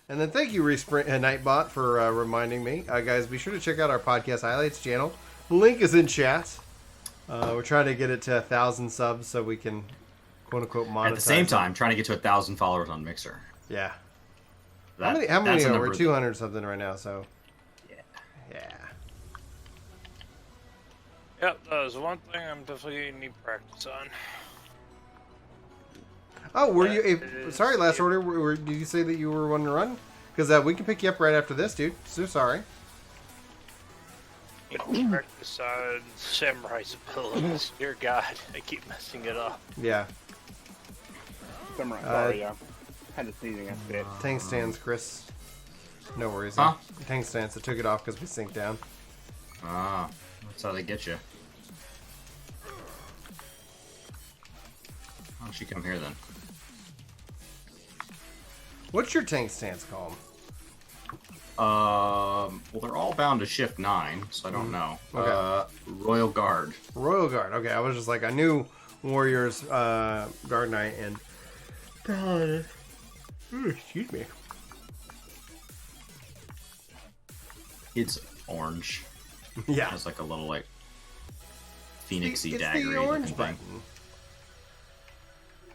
And then thank you, Nightbot, for reminding me. Guys, be sure to check out our podcast highlights channel. The link is in chat. We're trying to get it to 1,000 subs so we can, quote-unquote, monetize. At the same time, trying to get to 1,000 followers on Mixer. Yeah. How many are we? We're 200 something right now, so... Yeah. Yep, that was one thing I'm definitely need practice on. Oh, were you... sorry, Last Order, did you say that you were wanting to run? Because we can pick you up right after this, dude. So sorry. Practice on Samurai's abilities. Dear God, I keep messing it up. Yeah. Samurai, sorry, yeah. Had a sneezing fit. Tank stands, Chris. No worries. Huh? Tank stance. I took it off because we synced down. Ah, that's how they get you. Why don't you come here then? What's your tank stance called? Well, they're all bound to shift 9, so I don't know. Okay. Royal Guard. Royal Guard. Okay, I was just like, I knew Warriors, Guard Knight, and... God. Excuse me. It's orange. Yeah. It has like a little, like, phoenixy it's dagger. the orange button.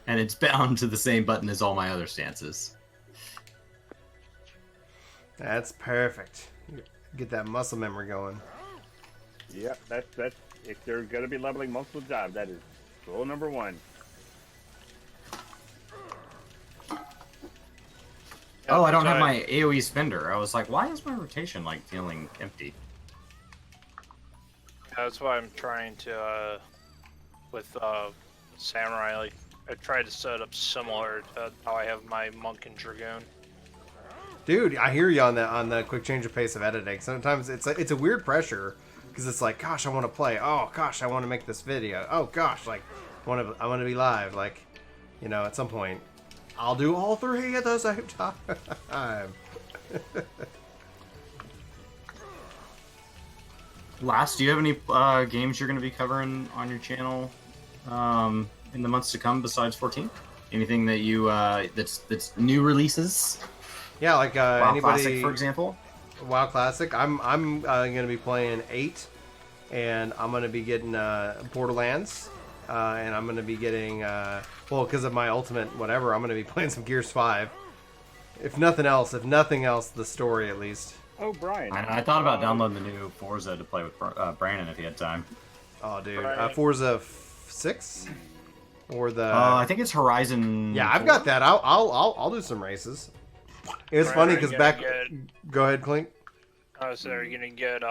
And it's bound to the same button as all my other stances. That's perfect. Get that muscle memory going. Yep, that's if you're gonna be leveling multiple jobs, that is rule number 1. Oh, I don't have my AoE spender. I was like, why is my rotation like feeling empty? That's why I'm trying to with Samurai. Like I tried to set up similar to how I have my Monk and Dragoon. Dude, I hear you on the quick change of pace of editing. Sometimes it's a weird pressure because it's like, gosh, I want to play. Oh, gosh, I want to make this video. Oh, gosh, like I want to be live. Like, you know, at some point, I'll do all 3 at the same time. Last, do you have any games you're going to be covering on your channel in the months to come besides 14? Anything that you that's new releases? Yeah, like WoW anybody, Classic, for example. WoW Classic. I'm going to be playing 8, and I'm going to be getting Borderlands, and I'm going to be getting well, because of my ultimate whatever. I'm going to be playing some Gears 5. If nothing else, the story at least. Oh, Brian. I thought about downloading the new Forza to play with Brandon if he had time. Oh, dude, Right. Forza 6 or the. I think it's Horizon. Yeah, I've 4? got that. I'll do some races. It's Right, funny are you because gonna back. Go ahead, Clink. So are you gonna get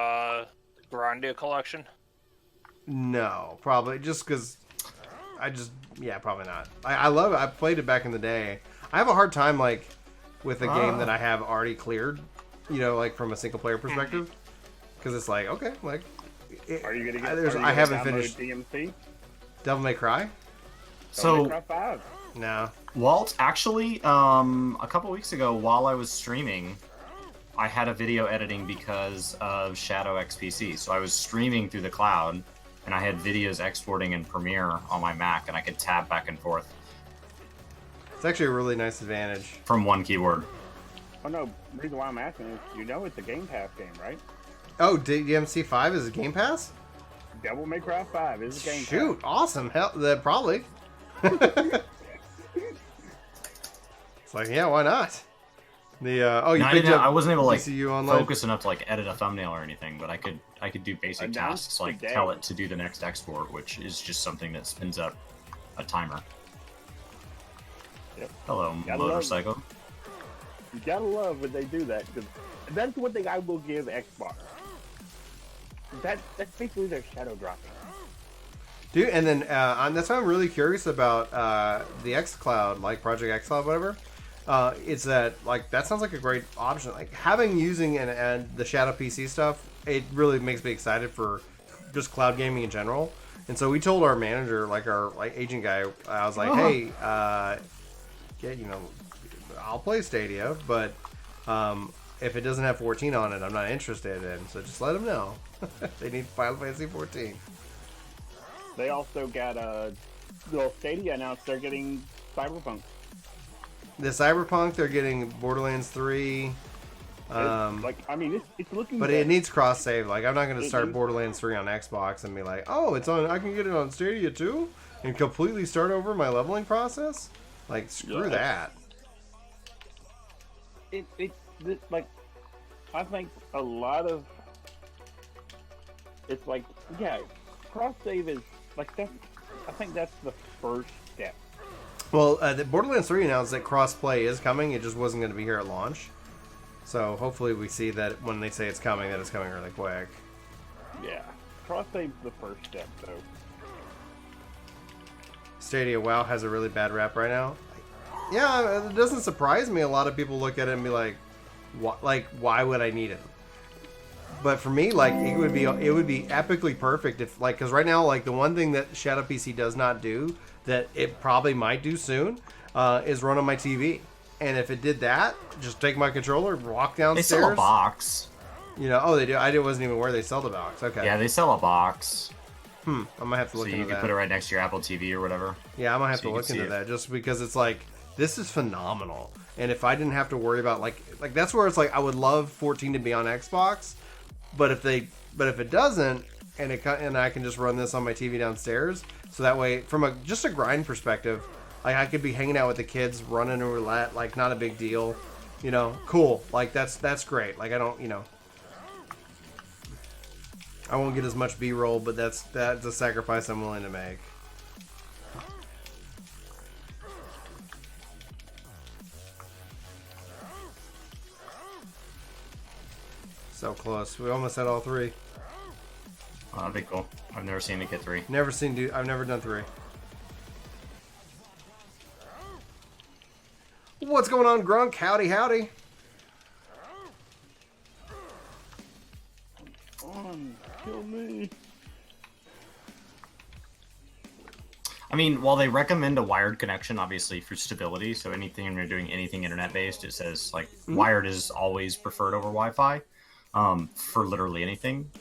Grandia collection? No, probably just because probably not. I love it. I played it back in the day. I have a hard time like with a game that I have already cleared, you know, like from a single player perspective, because it's like okay, like Are you gonna get? I haven't download finished DMC? Devil May Cry. Devil May So, Cry 5. No. Walt, actually, a couple weeks ago, while I was streaming, I had a video editing because of Shadow XPC. So I was streaming through the cloud, and I had videos exporting in Premiere on my Mac, and I could tab back and forth It's actually a really nice advantage. from one keyboard. Oh no, the reason why I'm asking is you know it's a Game Pass game, right? Oh, DMC 5 is a Game Pass? Devil May Cry 5 is a Game Pass. Shoot, awesome. Hell, that probably. It's like, yeah, why not? The you No, picked up I wasn't able to like DCU Online? focus enough to like edit a thumbnail or anything, but I could do basic Announced tasks like today. tell it to do the next export, which is just something that spins up a timer. Yep. Hello, Gotta love- motorcycle. You gotta love when they do that, because that's one thing I will give Xbox. That's basically their shadow dropping. Dude, and then that's why I'm really curious about the xCloud, like Project xCloud, whatever. It's that like that sounds like a great option. Like using and the Shadow PC stuff, it really makes me excited for just cloud gaming in general. And so we told our manager, like our agent guy, I was like, hey, I'll play Stadia, but if it doesn't have 14 on it, I'm not interested in. So just let them know. They need Final Fantasy 14. They also got Stadia announced they're getting Cyberpunk. the Cyberpunk, they're getting Borderlands 3. It's looking. But good. it needs cross save. Like, I'm not going to start Mhm. Borderlands 3 on Xbox and be like, oh, it's on. I can get it on Stadia too, and completely start over my leveling process. Like, screw that. I think a lot of it's like, yeah, cross save is like that. I think that's the first step. Well, the Borderlands 3 announced that cross-play is coming. It just wasn't going to be here at launch. So hopefully we see that when they say it's coming, that it's coming really quick. Yeah, cross save's the first step, though. Stadia, WoW has a really bad rap right now. Yeah, it doesn't surprise me. A lot of people look at it and be like, why would I need it? But for me, like, it would be epically perfect if, like, because right now, like, the one thing that Shadow PC does not do that it probably might do soon is run on my TV. And if it did that, just take my controller, walk downstairs. They sell a box. You know, oh, they do. I wasn't even aware they sell the box. Okay. Yeah, they sell a box. I might have to look So into you can that. put it right next to your Apple TV or whatever. Yeah, I might have So to you look can see into it. that just because it's like, this is phenomenal. And if I didn't have to worry about like that's where it's like I would love 14 to be on Xbox, but if it doesn't, and I can just run this on my TV downstairs, so that way from just a grind perspective, like I could be hanging out with the kids, running a roulette, like not a big deal, you know, cool. Like that's great. Like I don't, you know, I won't get as much B-roll, but that's a sacrifice I'm willing to make. So close. We almost had all three. Oh, that'd be cool. I've never seen it get 3. I've never done 3. What's going on, Grunk? Howdy, howdy. Kill me. I mean, while they recommend a wired connection, obviously for stability, so anything when you're doing anything internet-based, it says like wired is always preferred over Wi-Fi for literally anything.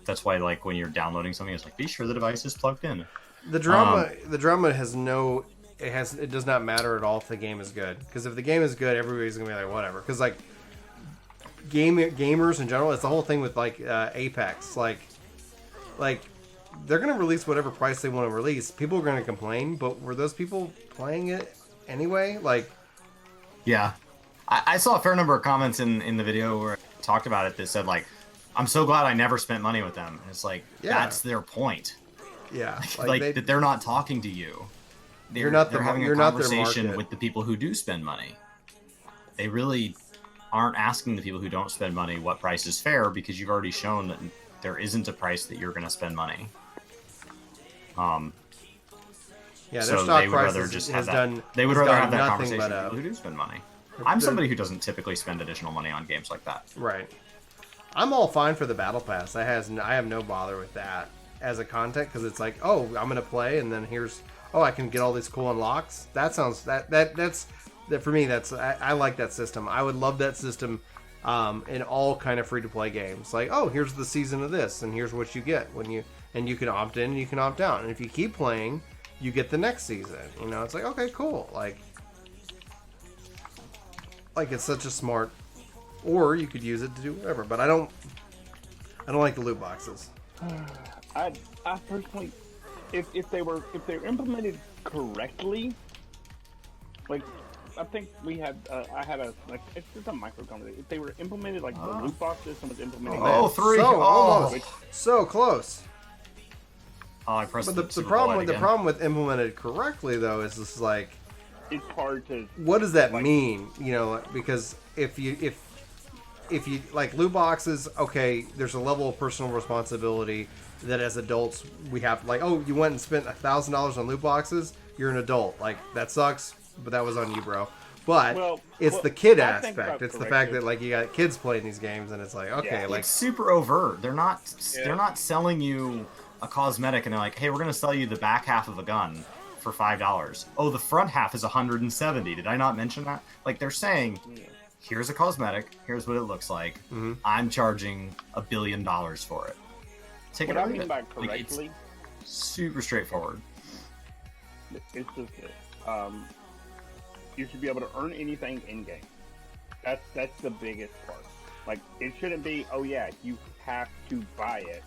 That's why, like, when you're downloading something, it's like be sure the device is plugged in. The drama has no. It does not matter at all if the game is good. Because if the game is good, everybody's gonna be like whatever. Because like gamers in general, it's the whole thing with like Apex. Like they're gonna release whatever price they want to release. People are gonna complain, but were those people playing it anyway? Like, yeah, I saw a fair number of comments in the video where I talked about it that said like, "I'm so glad I never spent money with them." And it's like that's their point. Yeah, like that they're not talking to you. They're having a conversation with the people who do spend money. They really aren't asking the people who don't spend money what price is fair because you've already shown that there isn't a price that you're going to spend money. Yeah, their so stock they would price rather just has have that. done. They would has rather done have that nothing conversation but with people who do spend money. I'm somebody who doesn't typically spend additional money on games like that. Right. I'm all fine for the battle pass. I have no bother with that as a content because it's like, oh, I'm gonna play and then I can get all these cool unlocks. That sounds that's for me. I like that system. I would love that system in all kind of free to play games. Like, oh, here's the season of this, and here's what you get you can opt in and you can opt out, and if you keep playing, you get the next season. You know, it's like, okay, cool. Like it's such a smart. Or you could use it to do whatever, but I don't like the loot boxes. I personally, if they're implemented correctly, like I think I had a like it's just a micro conversation. If they were implemented like the loot box system was implemented. Oh, 3. So close. Oh, I pressed. But the problem with implemented correctly though is this like it's hard to. What does that mean? You know, because if you like loot boxes, okay, there's a level of personal responsibility that as adults we have. Like, oh, you went and spent $1,000 on loot boxes, you're an adult. Like, that sucks, but that was on you, bro. But it's the kid aspect. It's the fact that like you got kids playing these games, and it's like, okay, like it's super overt. They're not selling you a cosmetic, and they're like, hey, we're gonna sell you the back half of a gun for $5. Oh, the front half is $170. Did I not mention that? Like, they're saying. Here's a cosmetic. Here's what it looks like. Mm-hmm. I'm charging $1 billion for it. Take it or leave it. By correctly, like, it's super straightforward. It's just you should be able to earn anything in game. That's the biggest part. Like, it shouldn't be, oh yeah, you have to buy it.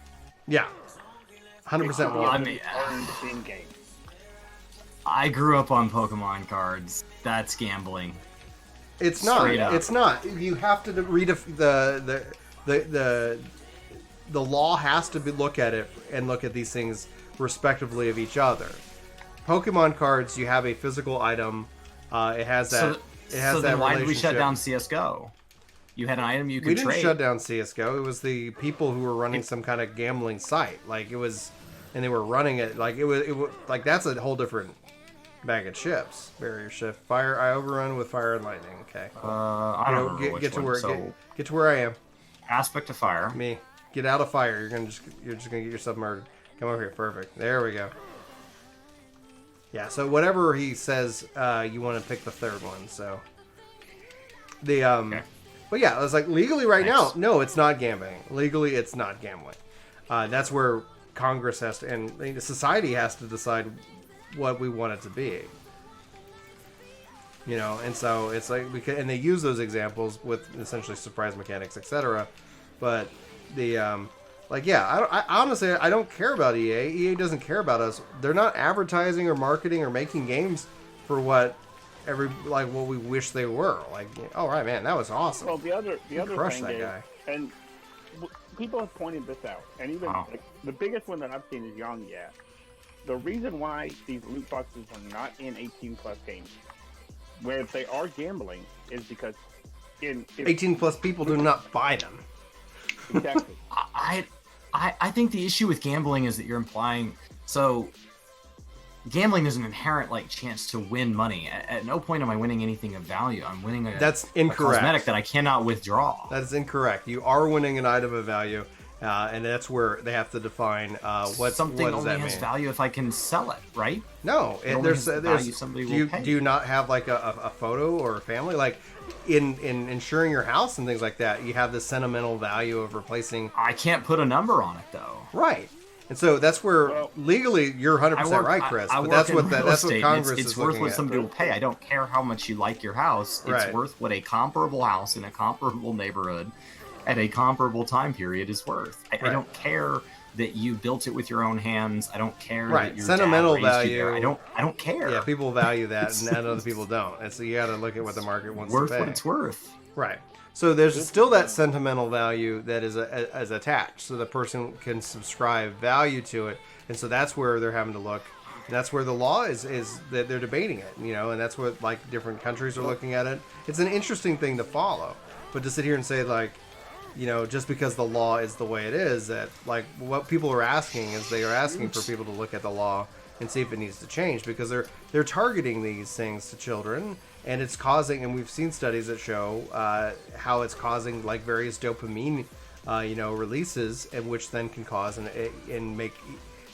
Yeah, 100% Well, will. earned in game. I grew up on Pokemon cards. That's gambling. It's not. Straight up. It's not. You have to read the law has to look at it and look at these things respectively of each other. Pokemon cards, you have a physical item. It has that. So then why did we shut down CS:GO? You had an item you could trade. We didn't shut down CS:GO. It was the people who were running some kind of gambling site. Like it was, and they were running it. Like it was like that's a whole different bag of chips. Barrier shift, fire. I overrun with fire and lightning. Okay. I don't remember which get to one. where So get to where I am. aspect of fire. Me. Get out of fire. You're just gonna get yourself murdered. Come over here. Perfect. There we go. Yeah. So whatever he says, you want to pick the third one. So the Okay. But yeah, I was like, legally right now, no, it's not gambling. Legally, it's not gambling. That's where Congress has to, and society has to decide what we want it to be. You know, and so it's like and they use those examples with essentially surprise mechanics, etc. But the like, yeah, I honestly I don't care about EA. EA doesn't care about us. They're not advertising or marketing or making games for what what we wish they were. Like, all right, man, that was awesome. Well, the other crushed thing that is, guy. and people have pointed this out, and even like, the biggest one that I've seen is Young Yeah. The reason why these loot boxes are not in 18+ games, where they are gambling, is because in 18+ people do not buy them. Exactly. I think the issue with gambling is that you're implying gambling is an inherent chance to win money. At no point am I winning anything of value. I'm winning That's incorrect. A cosmetic that I cannot withdraw. That is incorrect. You are winning an item of value, and that's where they have to define what something what does only that has mean. value if I can sell it, right? No, It only has value somebody will pay. Do you not have like a photo or a family like in insuring your house and things like that? You have the sentimental value of replacing. I can't put a number on it though. Right. And so that's where legally you're 100% right, Chris. I but that's work what in real that's what estate, Congress it's is worth looking what at. somebody will pay. I don't care how much you like your house. It's Right. worth what a comparable house in a comparable neighborhood at a comparable time period is worth. I Right. don't care that you built it with your own hands. I don't care Right. that your Sentimental dad raised you there. value. I don't care. Yeah, people value that, and other people don't. And so you got to look at what the market wants worth to pay. what it's worth. Right. So there's still that sentimental value that is attached, so the person can subscribe value to it, and so that's where they're having to look. And that's where the law is that they're debating it, and that's what different countries are looking at it. It's an interesting thing to follow, but to sit here and say just because the law is the way it is, that what people are asking is they are asking for people to look at the law and see if it needs to change, because they're targeting these things to children. And it's causing, and we've seen studies that show how it's causing various dopamine, releases, and which then can cause and make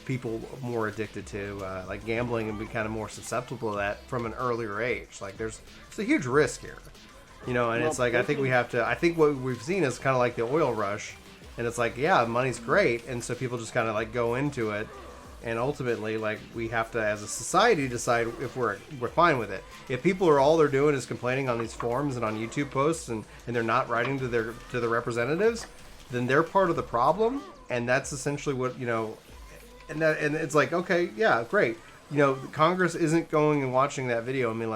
people more addicted to gambling and be kind of more susceptible to that from an earlier age. It's a huge risk here, and it's I think we have to. I think what we've seen is kind of like the oil rush, and it's money's great, and so people just kind of go into it. And ultimately, we have to, as a society, decide if we're fine with it. If people are all they're doing is complaining on these forums and on YouTube posts, and they're not writing to the representatives, then they're part of the problem. And that's essentially what And it's okay, yeah, great. Congress isn't going and watching that video and being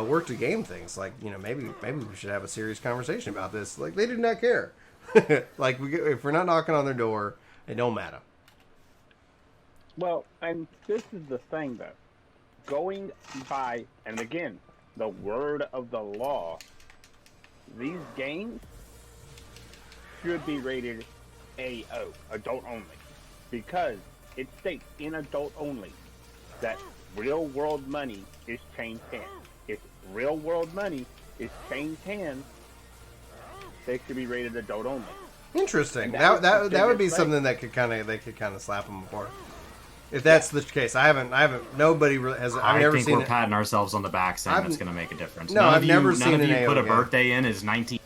work to game things. Maybe we should have a serious conversation about this. They do not care. If we're not knocking on their door, it don't matter. Well, and this is the thing, though. Going by, and again, the word of the law, these games should be rated AO, adult only, because it states in adult only that real world money is changed hands. If real world money is changed hands, they should be rated adult only. Interesting. That would be something that they could kind of slap them for. If that's the case, nobody really has. I've never think seen we're it. patting ourselves on the back saying that's going to make a difference. No, I've never seen none of an you AO put a game. birthday in as 19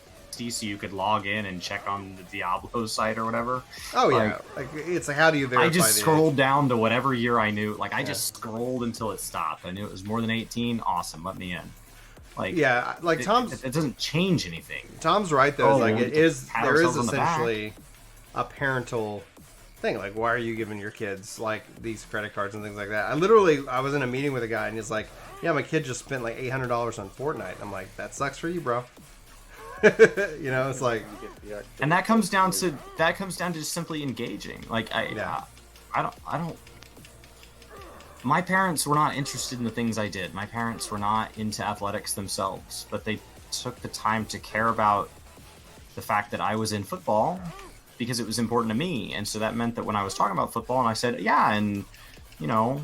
so you could log in and check on the Diablo site or whatever. Oh yeah, like it's like how do you verify? I just the scrolled age? down to whatever year I knew. Like I just scrolled until it stopped. I knew it was more than 18. Awesome, let me in. Like Yeah, like it doesn't change anything. Tom's right though. Oh, Like we it can is pat there is ourselves on the back. essentially a parental thing. Like why are you giving your kids like these credit cards and things like that? I was in a meeting with a guy and he's like, yeah, my kid just spent like $800 on Fortnite. I'm like, that sucks for you, bro. You know, it's like, And that comes down to just simply engaging. Like I don't. My parents were not interested in the things I did. My parents were not into athletics themselves, but they took the time to care about the fact that I was in football because it was important to me. And so that meant that when I was talking about football and I said, yeah, and you know,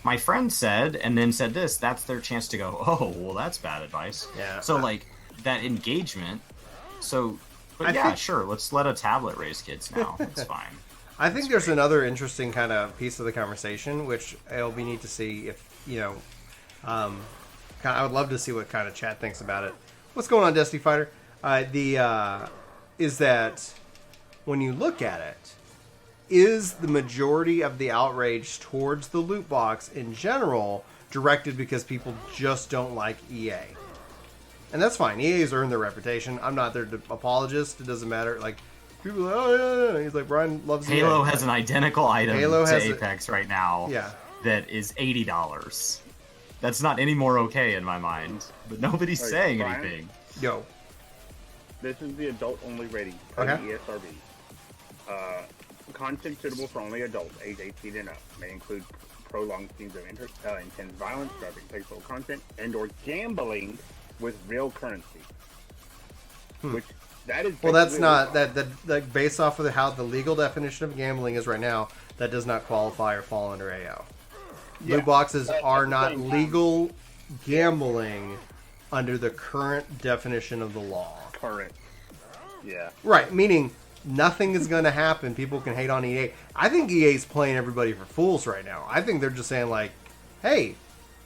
my friend said, and then said this, that's their chance to go, oh, well, that's bad advice. Yeah. So like that engagement. So, but I yeah, think- sure, let's let a tablet raise kids now. It's fine. I think there's another interesting kind of piece of the conversation, which it'll be neat to see if, you know, I would love to see what kind of chat thinks about it. What's going on, Destiny Fighter? Is that when you look at it, is the majority of the outrage towards the loot box in general directed because people just don't like EA? And that's fine. EA has earned their reputation. I'm not their apologist. It doesn't matter. Like, people are like, oh, yeah. He's like, Brian loves EA. Halo has an identical item Halo to has Apex right now Yeah. that is $80. That's not any more okay in my mind, but nobody's Hey, saying Brian? anything. Yo. This is the adult-only rating for Okay. the ESRB. Content suitable for only adults, age 18 and up, may include prolonged scenes of intense violence, graphic sexual content, and/or gambling with real currency. Which that is Well, that's basically not what- that based off of how the legal definition of gambling is right now. That does not qualify or fall under AO. Yeah, Loot boxes but at are the not same time- legal gambling under the current definition of the law. current. Yeah. Right, meaning nothing is going to happen. People can hate on EA. I think EA's playing everybody for fools right now. I think they're just saying like, hey,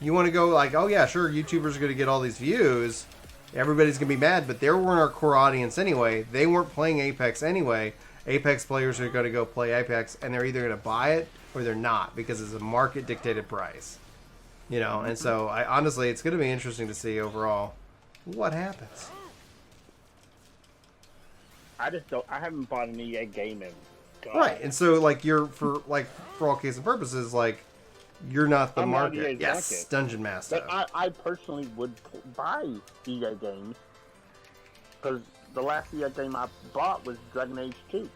you want to go like, oh yeah, sure, YouTubers are going to get all these views. Everybody's going to be mad, but they weren't our core audience anyway. They weren't playing Apex anyway. Apex players are going to go play Apex, and they're either going to buy it or they're not because it's a market-dictated price. You know, and so honestly, it's going to be interesting to see overall what happens. I haven't bought an EA game in. God. Right, and so like for all case and purposes, like you're not the I'm not market. EA's Yes, market. Dungeon Master. But I personally would buy EA games because the last EA game I bought was Dragon Age 2.